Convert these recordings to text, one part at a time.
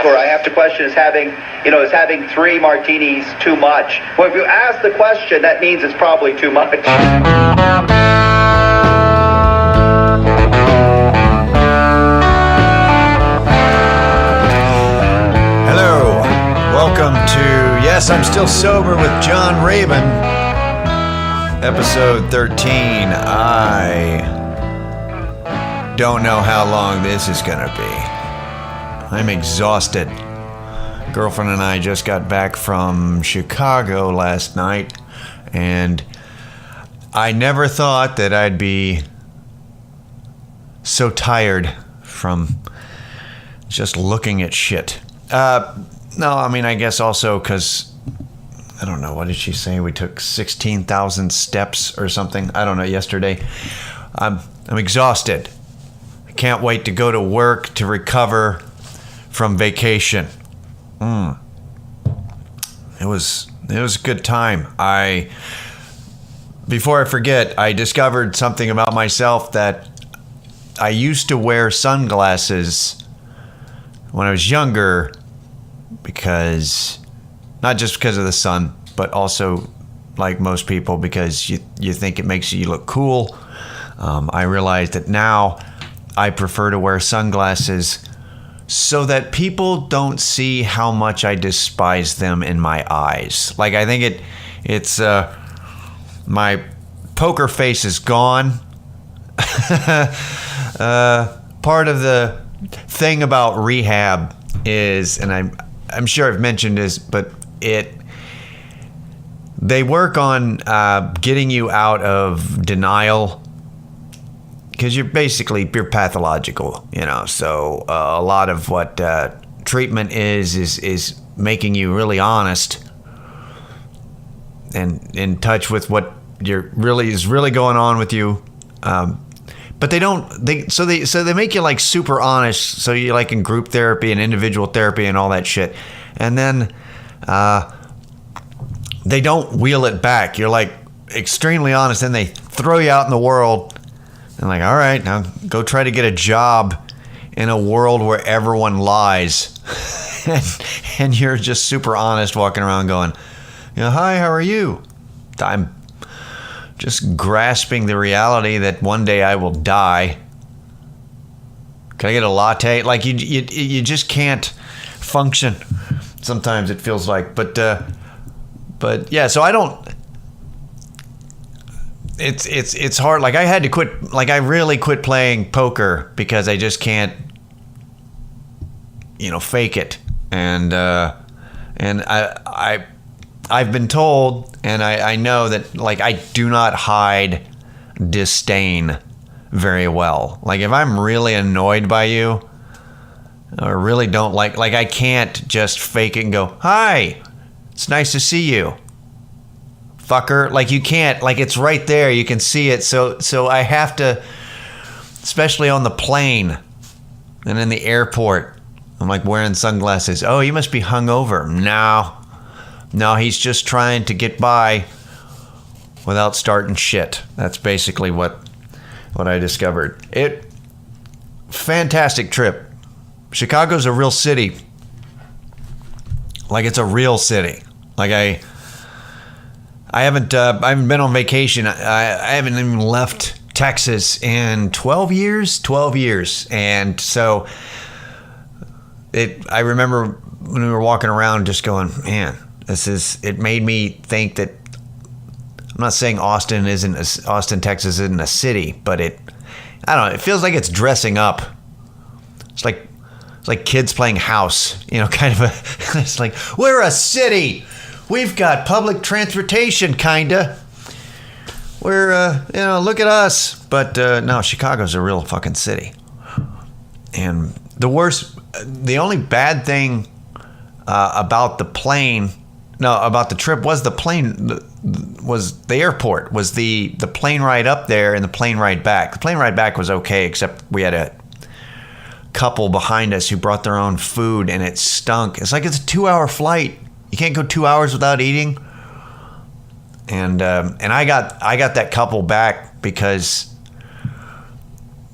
Or I have to question, is having 3 martinis too much? Well, if you ask the question, that means it's probably too much. Hello, welcome to Yes, I'm Still Sober with John Raven, episode 13. I don't know how long this is gonna be. I'm exhausted. Girlfriend and I just got back from Chicago last night, and I never thought that I'd be so tired from just looking at shit. No, I mean, I guess also because, I don't know, what did she say? We took 16,000 steps or something. I don't know, yesterday. I'm exhausted. I can't wait to go to work to recover from vacation. It was a good time. Before I forget, I discovered something about myself, that I used to wear sunglasses when I was younger, because not just because of the sun, but also, like most people, because you think it makes you look cool. I realized that now I prefer to wear sunglasses so that people don't see how much I despise them in my eyes. Like, I think it's my poker face is gone. Part of the thing about rehab is, and I'm sure I've mentioned this, but they work on getting you out of denial, because you're pathological, so a lot of what treatment is making you really honest and in touch with what is really going on with you. But they make you like super honest, so you're like in group therapy and individual therapy and all that shit. And then they don't wheel it back. You're like extremely honest, and they throw you out in the world and like, all right, now go try to get a job in a world where everyone lies. and you're just super honest walking around going, hi, how are you? I'm just grasping the reality that one day I will die. Can I get a latte? Like, you just can't function. Sometimes it feels like, but yeah. So I don't. It's hard. Like, I had to quit. Like, I really quit playing poker because I just can't, fake it. And I've been told, and I know that, like, I do not hide disdain very well. Like, if I'm really annoyed by you or really don't like I can't just fake it and go, hi, it's nice to see you, fucker. Like, you can't, like, it's right there. You can see it. So I have to, especially on the plane and in the airport, I'm like wearing sunglasses. Oh, you must be hungover. No, he's just trying to get by without starting shit. That's basically what I discovered. Fantastic trip. Chicago's a real city. Like, it's a real city. Like, I haven't been on vacation. I haven't even left Texas in 12 years. 12 years. And so I remember when we were walking around just going, man, it made me think that, I'm not saying Austin, Texas isn't a city, but I don't know, it feels like it's dressing up. It's like kids playing house, kind of it's like, we're a city. We've got public transportation, kinda. We're, look at us. But no, Chicago's a real fucking city. And the only bad thing about the trip was the plane, was the airport, was the plane ride up there and the plane ride back. The plane ride back was okay, except we had a couple behind us who brought their own food, and it stunk. It's like, it's a 2-hour flight. You can't go 2 hours without eating. And I got that couple back because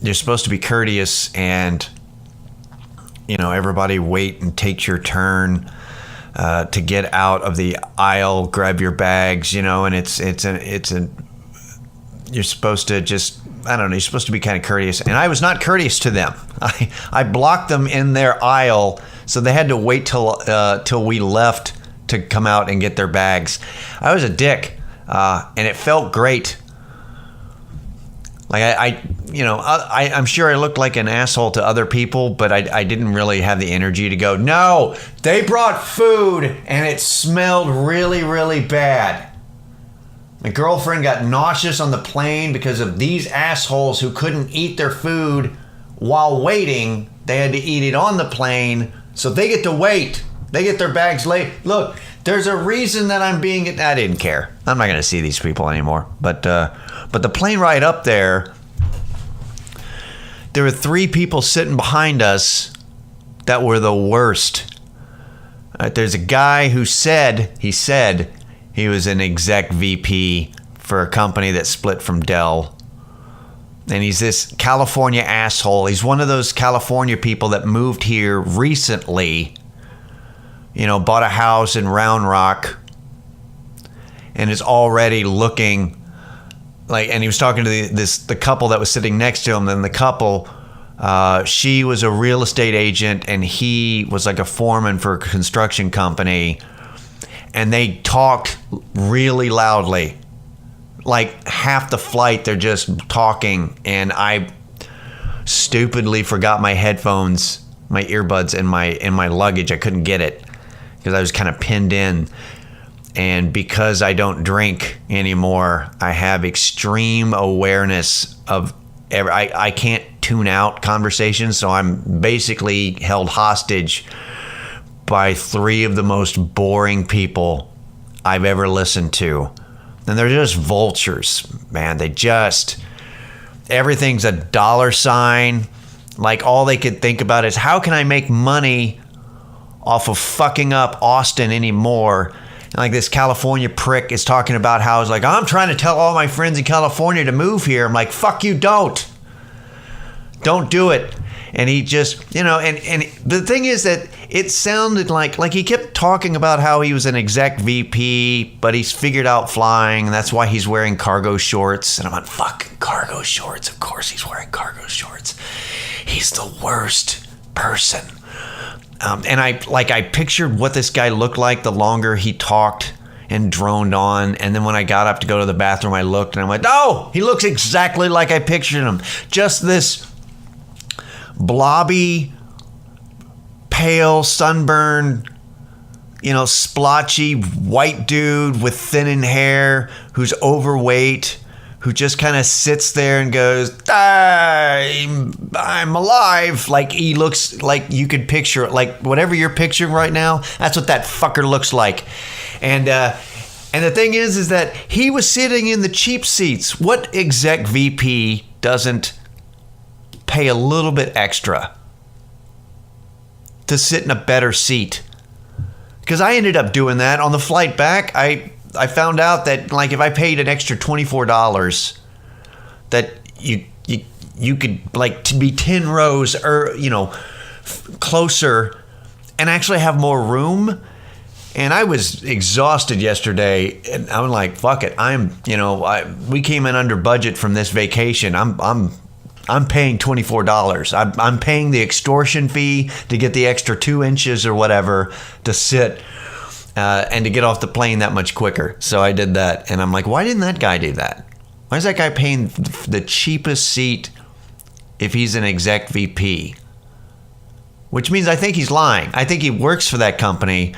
you're supposed to be courteous and everybody wait and take your turn to get out of the aisle, grab your bags, and you're supposed to just, I don't know, you're supposed to be kind of courteous. And I was not courteous to them. I blocked them in their aisle, so they had to wait till we left to come out and get their bags. I was a dick, and it felt great. Like I'm sure I looked like an asshole to other people, but I didn't really have the energy to go, no, they brought food and it smelled really, really bad. My girlfriend got nauseous on the plane because of these assholes who couldn't eat their food while waiting. They had to eat it on the plane, so they get to wait. They get their bags late. Look, there's a reason that I didn't care. I'm not going to see these people anymore. But the plane ride up there were 3 people sitting behind us that were the worst. There's a guy who said he was an exec VP for a company that split from Dell. And he's this California asshole. He's one of those California people that moved here recently, bought a house in Round Rock and is already looking like, and he was talking to the couple that was sitting next to him. And the couple, she was a real estate agent and he was like a foreman for a construction company. And they talked really loudly. Like half the flight, they're just talking. And I stupidly forgot my headphones, my earbuds in my luggage. I couldn't get it because I was kind of pinned in. And because I don't drink anymore, I have extreme awareness of I can't tune out conversations, so I'm basically held hostage by 3 of the most boring people I've ever listened to. And they're just vultures, man. Everything's a dollar sign. Like all they could think about is, how can I make money off of fucking up Austin anymore? And like this California prick is talking about how it's like, I'm trying to tell all my friends in California to move here. I'm like, fuck you, don't do it. And he just, and the thing is that it sounded like he kept talking about how he was an exec VP, but he's figured out flying, and that's why he's wearing cargo shorts. And I'm like, fucking cargo shorts. Of course he's wearing cargo shorts. He's the worst person. And I pictured what this guy looked like the longer he talked and droned on. And then when I got up to go to the bathroom, I looked and I'm like, oh, he looks exactly like I pictured him. Just this blobby, pale, sunburned, splotchy white dude with thinning hair who's overweight, who just kind of sits there and goes, I'm alive. Like he looks like you could picture it, like whatever you're picturing right now, that's what that fucker looks like. And the thing is that he was sitting in the cheap seats. What exec VP doesn't pay a little bit extra to sit in a better seat? Because I ended up doing that on the flight back. I found out that like if I paid an extra $24, that you could like to be 10 rows or closer and actually have more room. And I was exhausted yesterday, and I'm like, fuck it. We came in under budget from this vacation. I'm paying $24. I'm paying the extortion fee to get the extra 2 inches or whatever to sit and to get off the plane that much quicker. So I did that. And I'm like, why didn't that guy do that? Why is that guy paying the cheapest seat if he's an exec VP? Which means I think he's lying. I think he works for that company,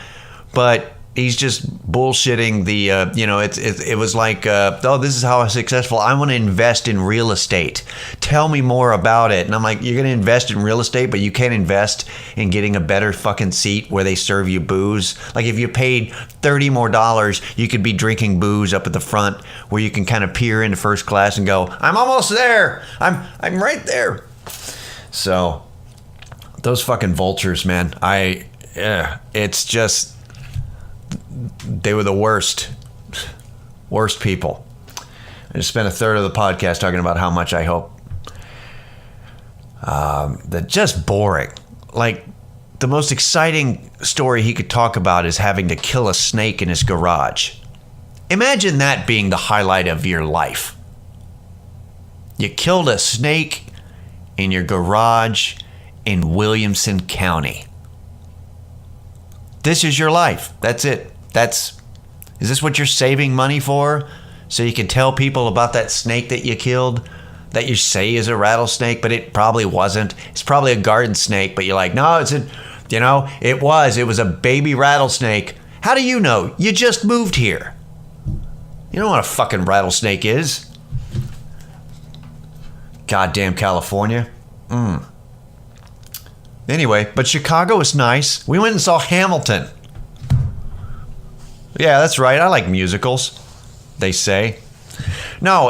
but he's just bullshitting the, it was like, this is how successful. I want to invest in real estate. Tell me more about it. And I'm like, you're going to invest in real estate, but you can't invest in getting a better fucking seat where they serve you booze. Like if you paid $30 more, you could be drinking booze up at the front where you can kind of peer into first class and go, I'm almost there. I'm right there. So those fucking vultures, man, it's just, they were the worst people. I just spent a third of the podcast talking about how much I hope that just boring. Like the most exciting story he could talk about is having to kill a snake in his garage. Imagine that being the highlight of your life. You killed a snake in your garage in Williamson County. This is your life. That's it. Is this what you're saving money for? So you can tell people about that snake that you killed, that you say is a rattlesnake, but it probably wasn't. It's probably a garden snake, but you're like, no, it was a baby rattlesnake. How do you know? You just moved here. You know what a fucking rattlesnake is. Goddamn California. Anyway, but Chicago is nice. We went and saw Hamilton. Yeah, that's right. I like musicals, they say. No,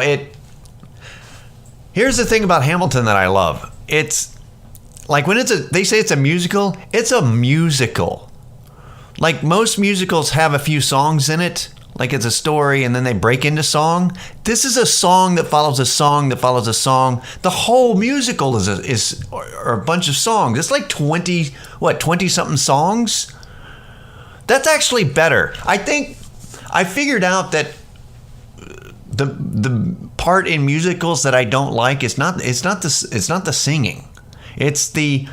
here's the thing about Hamilton that I love. It's like when they say it's a musical, it's a musical. Like most musicals have a few songs in it. Like it's a story and then they break into song. This is a song that follows a song that follows a song. The whole musical is a bunch of songs. It's like 20 something songs. That's actually better. I think I figured out that the part in musicals that I don't like is not the singing. It's the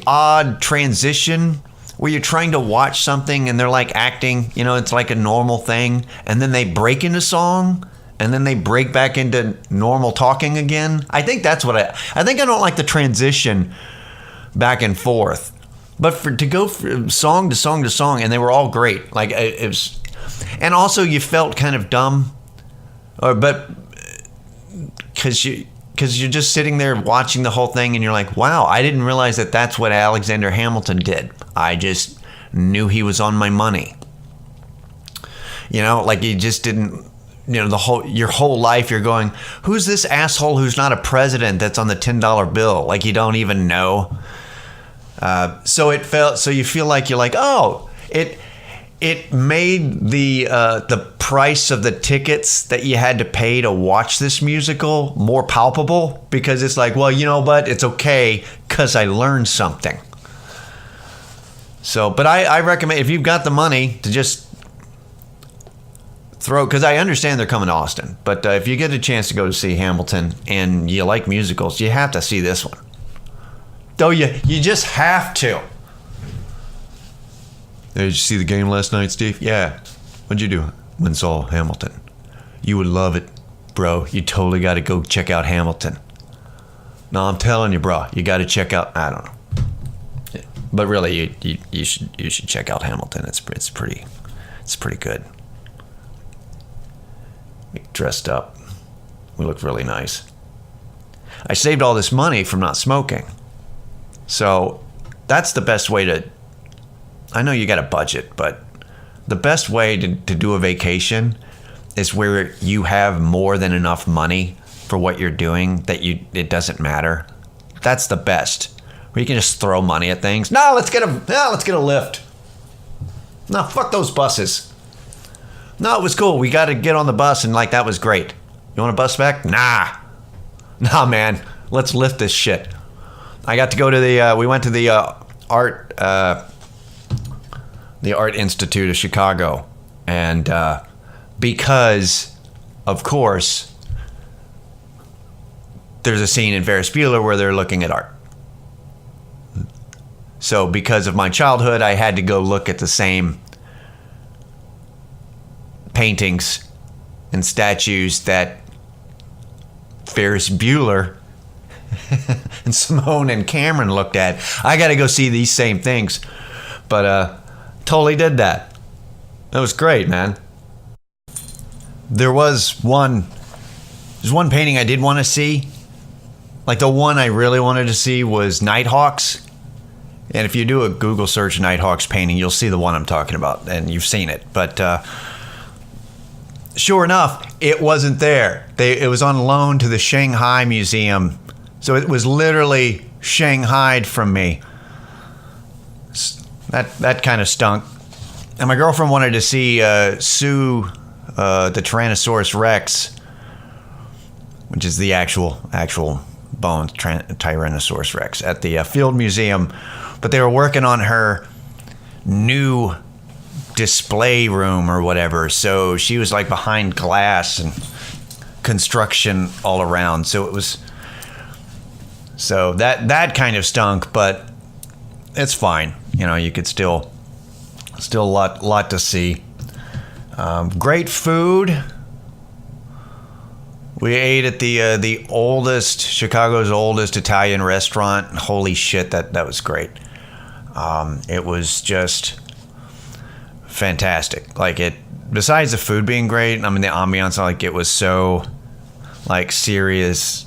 odd transition where you're trying to watch something and they're like acting, it's like a normal thing, and then they break into song and then they break back into normal talking again. I think that's what I think I don't like the transition back and forth. But to go from song to song to song, and they were all great. Like it was, and also you felt kind of dumb, but because you're just sitting there watching the whole thing, and you're like, wow, I didn't realize that that's what Alexander Hamilton did. I just knew he was on my money. Like you just didn't. Your whole life you're going, who's this asshole who's not a president that's on the $10 bill? Like you don't even know. So you feel like you're like, oh, it made the price of the tickets that you had to pay to watch this musical more palpable, because it's like, well, you know what, it's okay because I learned something. So, but I recommend, if you've got the money, to just because I understand they're coming to Austin, but if you get a chance to go to see Hamilton and you like musicals, you have to see this one. Though you just have to. Hey, did you see the game last night, Steve? Yeah. What'd you do? Went and saw Hamilton. You would love it, bro. You totally got to go check out Hamilton. No, I'm telling you, bro. You got to check out. I don't know. Yeah. But really, you should check out Hamilton. It's pretty good. We dressed up. We looked really nice. I saved all this money from not smoking. So that's the best way to, I know you got a budget, but the best way to do a vacation is where you have more than enough money for what you're doing that it doesn't matter. That's the best. Where you can just throw money at things. No, let's get a lift. No, fuck those buses. No, it was cool. We got to get on the bus and that was great. You want a bus back? Nah, man. Let's lift this shit. I got to go to we went to the art Institute of Chicago, and because, of course, there's a scene in Ferris Bueller where they're looking at art. So because of my childhood, I had to go look at the same paintings and statues that Ferris Bueller and Simone and Cameron looked at. I got to go see these same things, but totally did that. That was great, man. There's one painting I did want to see. Like the one I really wanted to see was Nighthawks. And if you do a Google search Nighthawks painting, you'll see the one I'm talking about, and you've seen it. But sure enough, it wasn't there. It was on loan to the Shanghai Museum. So it was literally shanghaied from me. That kind of stunk. And my girlfriend wanted to see Sue, the Tyrannosaurus Rex, which is the actual bone Tyrannosaurus Rex, at the Field Museum. but they were working on her new display room or whatever. So she was like behind glass and construction all around. So it was, so that kind of stunk, but it's fine. You know, you could still a lot to see. Great food. We ate at the Chicago's oldest Italian restaurant. Holy shit, that was great. It was just fantastic. Like, it, besides the food being great, I mean, the ambiance, like, it was so, like, serious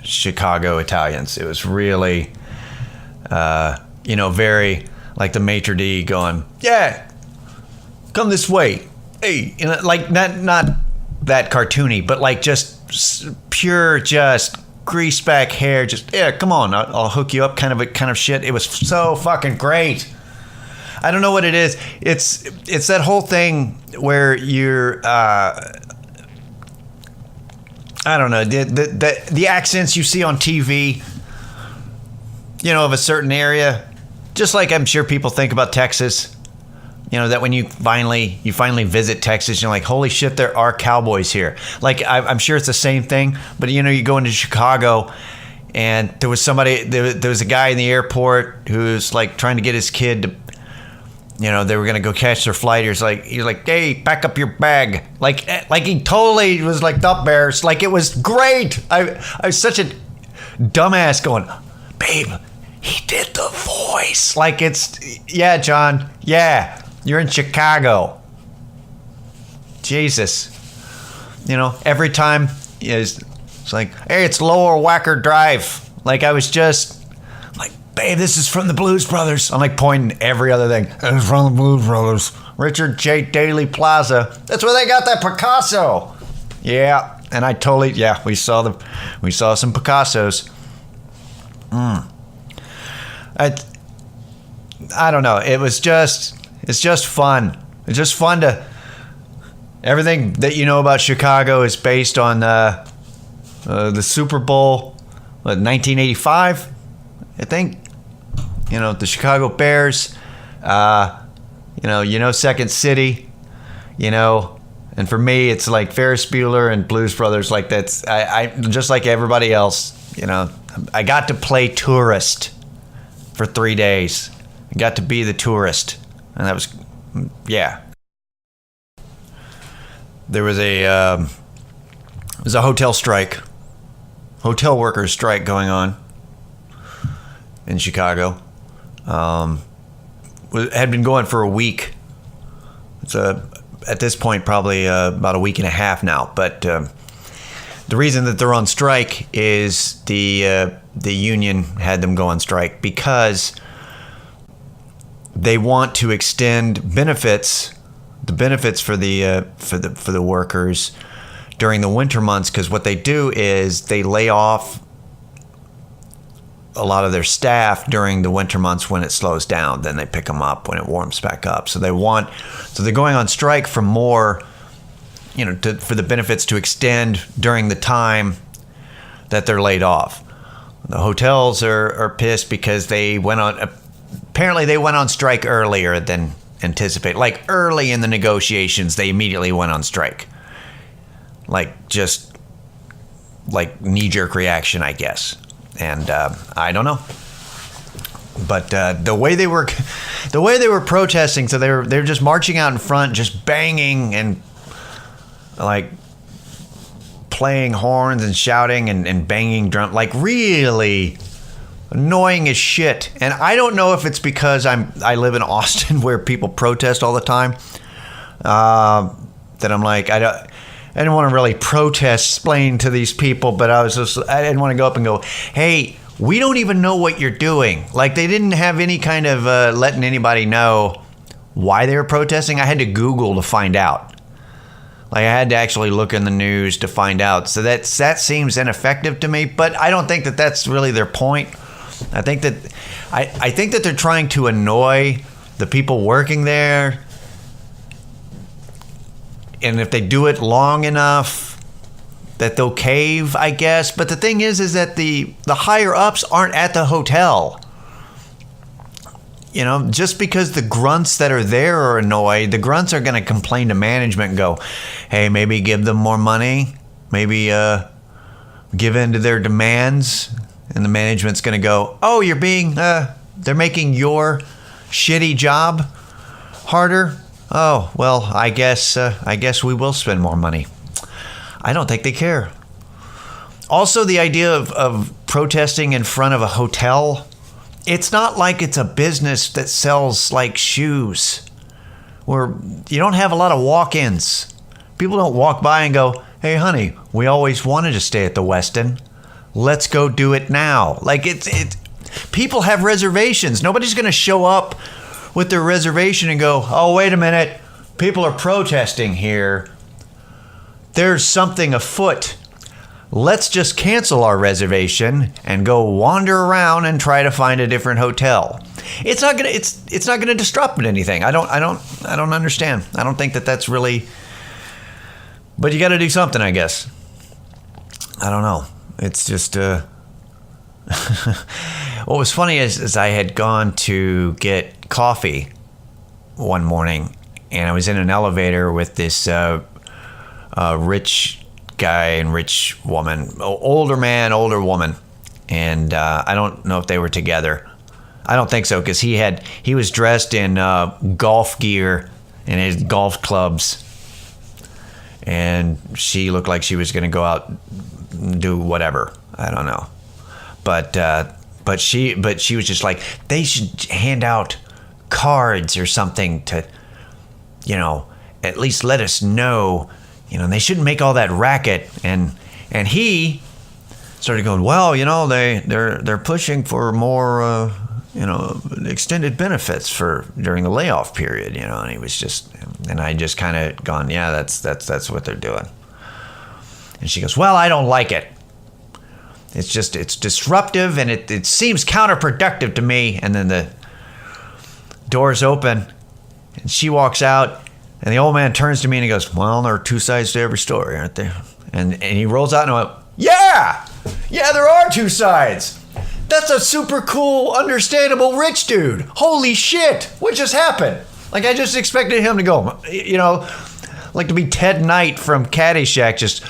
Chicago Italians. It was really, very, like, the maitre d' going, yeah, come this way. Hey, like, not that cartoony, but like just pure, just grease back hair, just, yeah, come on, I'll hook you up kind of shit. It was so fucking great. I don't know what it is. It's that whole thing where you're I don't know, the accents you see on TV, of a certain area, just like I'm sure people think about Texas. That when you finally visit Texas, you're like, holy shit, there are cowboys here. Like, I'm sure it's the same thing, but you go into Chicago, and there was a guy in the airport who's like trying to get his kid to, they were gonna go catch their flight. He's like, hey, pack up your bag. Like he totally was like the bears. Like, it was great. I was such a dumbass going, babe, he did the voice. Like, yeah, John, yeah. You're in Chicago. Jesus. Every time it's like, hey, it's Lower Wacker Drive. Like, I was just like, babe, this is from the Blues Brothers. I'm like pointing every other thing. It's from the Blues Brothers. Richard J. Daley Plaza. That's where they got that Picasso. Yeah. And I totally, we saw some Picassos. I don't know. It's just fun. It's just fun to... Everything that you know about Chicago is based on the Super Bowl, 1985, I think. The Chicago Bears. Second City. And for me, it's like Ferris Bueller and Blues Brothers. Like, that's... I just like everybody else, I got to play tourist for 3 days. I got to be the tourist. And that was, yeah. There was a hotel strike, hotel workers strike going on in Chicago. Had been going for a week. It's at this point probably about a week and a half now. But the reason that they're on strike is the union had them go on strike because they want to extend benefits, the benefits for the workers during the winter months, because what they do is they lay off a lot of their staff during the winter months when it slows down. Then they pick them up when it warms back up. So they're going on strike for more, for the benefits to extend during the time that they're laid off. The hotels are pissed because apparently they went on strike earlier than anticipated. Like, early in the negotiations, they immediately went on strike. Like, just like knee-jerk reaction, I guess. And I don't know. But the way they were protesting, so they were just marching out in front, just banging and like playing horns and shouting and banging drum, like really annoying as shit. And I don't know if it's because I live in Austin where people protest all the time, that I'm like, I didn't want to really explain to these people, but I didn't want to go up and go, hey, we don't even know what you're doing. Like, they didn't have any kind of letting anybody know why they were protesting. I had to Google to find out. Like, I had to actually look in the news to find out. So that seems ineffective to me, but I don't think that that's really their point. I think that they're trying to annoy the people working there. And if they do it long enough, that they'll cave, I guess. But the thing is that the higher ups aren't at the hotel. just because the grunts that are there are annoyed, the grunts are going to complain to management and go, hey, maybe give them more money, maybe give in to their demands. And the management's going to go, oh, they're making your shitty job harder. Oh, well, I guess we will spend more money. I don't think they care. Also, the idea of protesting in front of a hotel, it's not like it's a business that sells like shoes where you don't have a lot of walk-ins. People don't walk by and go, hey, honey, we always wanted to stay at the Westin. Let's go do it now. Like people have reservations. Nobody's going to show up with their reservation and go, oh, wait a minute. People are protesting here. There's something afoot. Let's just cancel our reservation and go wander around and try to find a different hotel. It's not gonna disrupt anything. I don't understand. I don't think that that's really. But you got to do something, I guess. I don't know. It's just. What was funny is I had gone to get coffee one morning, and I was in an elevator with this rich guy and rich woman, older man, older woman, and I don't know if they were together. I don't think so, because he was dressed in golf gear and his golf clubs, and she looked like she was going to go out and do whatever. I don't know, but she was just like, they should hand out cards or something to, at least let us know. They shouldn't make all that racket. And he started going, well, they're pushing for more, extended benefits during the layoff period, and he was just, and I just kind of gone, yeah, that's what they're doing. And she goes, well, I don't like it. It's disruptive and it seems counterproductive to me. And then the doors open and she walks out. And the old man turns to me and he goes, well, there are two sides to every story, aren't there? And he rolls out and I went, yeah, there are two sides. That's a super cool, understandable rich dude. Holy shit, what just happened? Like, I just expected him to go, like to be Ted Knight from Caddyshack, just,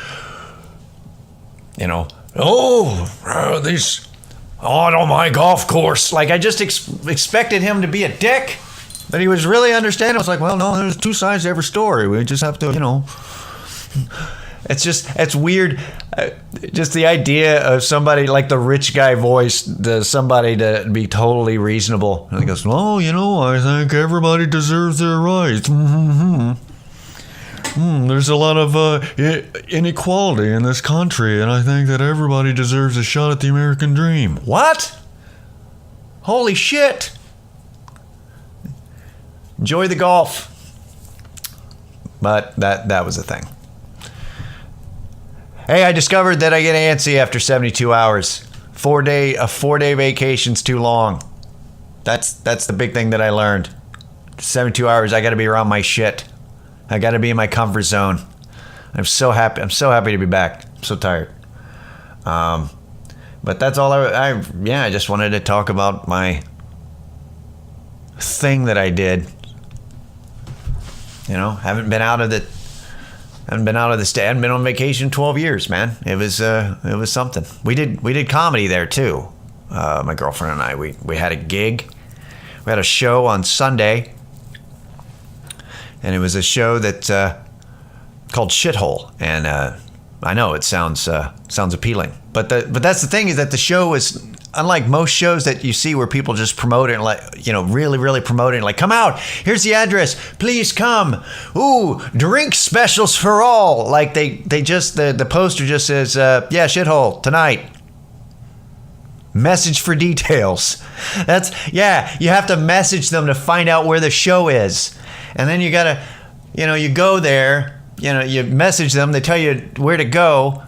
out on my golf course. Like, I just expected him to be a dick. But he was really understanding. I was like, well, no, there's two sides to every story. We just have to, it's weird. Just the idea of somebody like the rich guy voice, somebody to be totally reasonable. And he goes, well, I think everybody deserves their rights. There's a lot of inequality in this country, and I think that everybody deserves a shot at the American dream. What? Holy shit. Enjoy the golf. But that was the thing. Hey, I discovered that I get antsy after 72 hours. A 4-day vacation's too long. That's the big thing that I learned. 72 hours, I got to be around my shit. I got to be in my comfort zone. I'm so happy to be back. I'm so tired. But that's all I just wanted to talk about my thing that I did. Haven't been out of the state. I hadn't been on vacation 12 years, man. It was something. We did comedy there too. My girlfriend and I, we had a gig. We had a show on Sunday, and it was a show that called Shithole. And I know it sounds appealing, but that's the thing, is that the show is unlike most shows that you see where people just promote it, like, really, really promote it, like, come out, here's the address, please come. Ooh, drink specials for all. Like they just, the poster just says, yeah, Shithole tonight. Message for details. You have to message them to find out where the show is. And then you gotta, you go there, you message them, they tell you where to go,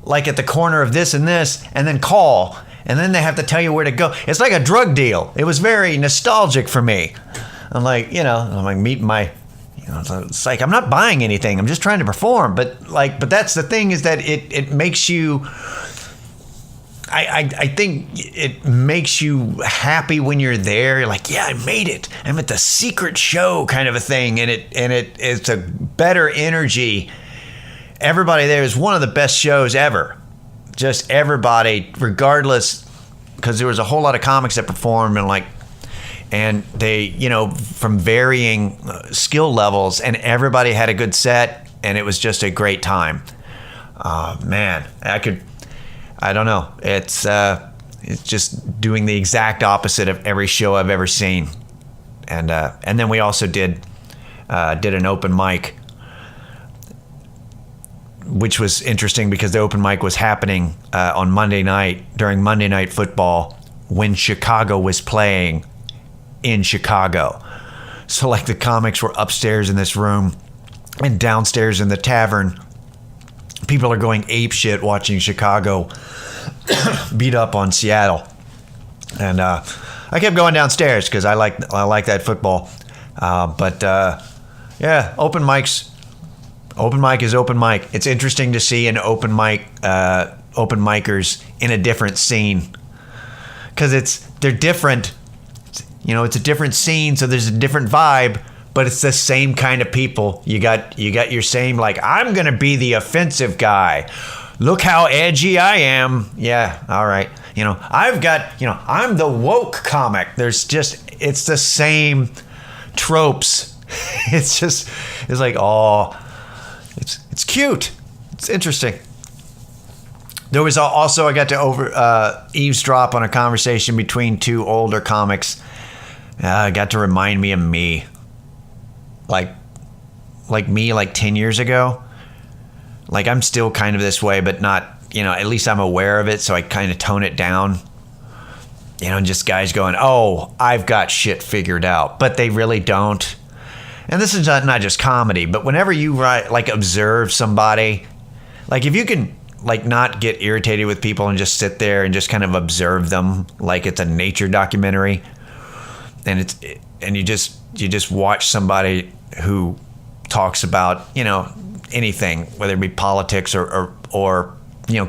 like at the corner of this and this, and then call. And then they have to tell you where to go. It's like a drug deal. It was very nostalgic for me. I'm like, meeting my, it's like, I'm not buying anything. I'm just trying to perform. But that's the thing, is that it makes you, I think it makes you happy when you're there. You're like, yeah, I made it. I'm at the secret show kind of a thing. And it's a better energy. Everybody there is one of the best shows ever. Just everybody, regardless, because there was a whole lot of comics that performed and they, from varying skill levels, and everybody had a good set, and it was just a great time. Man, I don't know. It's just doing the exact opposite of every show I've ever seen. And then we also did an open mic, which was interesting because the open mic was happening on Monday night during Monday Night Football when Chicago was playing in Chicago. So like the comics were upstairs in this room and downstairs in the tavern. People are going apeshit watching Chicago beat up on Seattle. And I kept going downstairs because I like that football. Yeah, open mics. Open mic is open mic. It's interesting to see an open micers in a different scene because they're different. It's a different scene, so there's a different vibe, but it's the same kind of people. You got your same, like, I'm gonna be the offensive guy. Look how edgy I am. Yeah, all right. I'm the woke comic. It's the same tropes. It's like, oh. It's cute. It's interesting. There was also, I got to eavesdrop on a conversation between two older comics. Got to remind me of me. Like me, 10 years ago. Like, I'm still kind of this way, but not, at least I'm aware of it, so I kind of tone it down. Just guys going, oh, I've got shit figured out. But they really don't. And this is not just comedy, but whenever you observe somebody, like if you can not get irritated with people and just sit there and just kind of observe them like it's a nature documentary, and you just watch somebody who talks about anything, whether it be politics or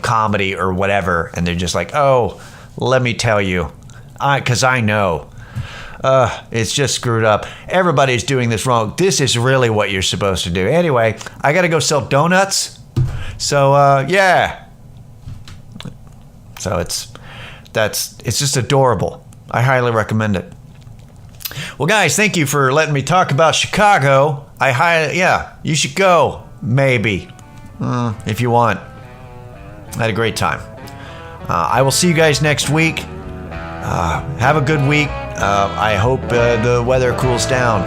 comedy or whatever, and they're just like, oh, let me tell you, because I know. It's just screwed up. Everybody's doing this wrong. This is really what you're supposed to do. Anyway, I got to go sell donuts. So, yeah. So it's just adorable. I highly recommend it. Well, guys, thank you for letting me talk about Chicago. You should go. Maybe. If you want. I had a great time. I will see you guys next week. Have a good week. I hope the weather cools down,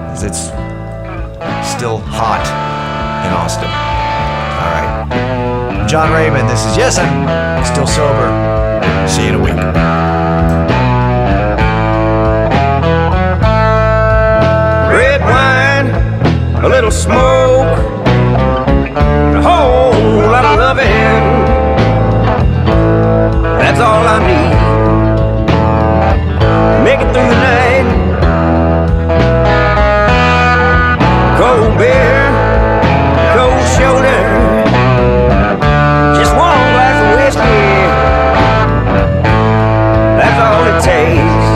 because it's still hot in Austin. All right. I'm John Raymond. This is Yes, I'm Still Sober. See you in a week. Red wine, a little smoke, and a whole lot of loving. That's all I need. Make it through the night. Cold beer, cold shoulder, just one glass of whiskey. That's all it takes.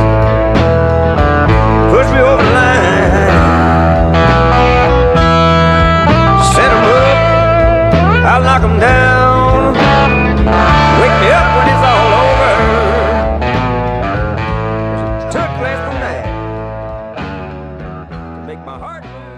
Push me over the line. Set 'em up, I'll knock 'em down. Wake me up when it's all over. Took less than that to make my heart move.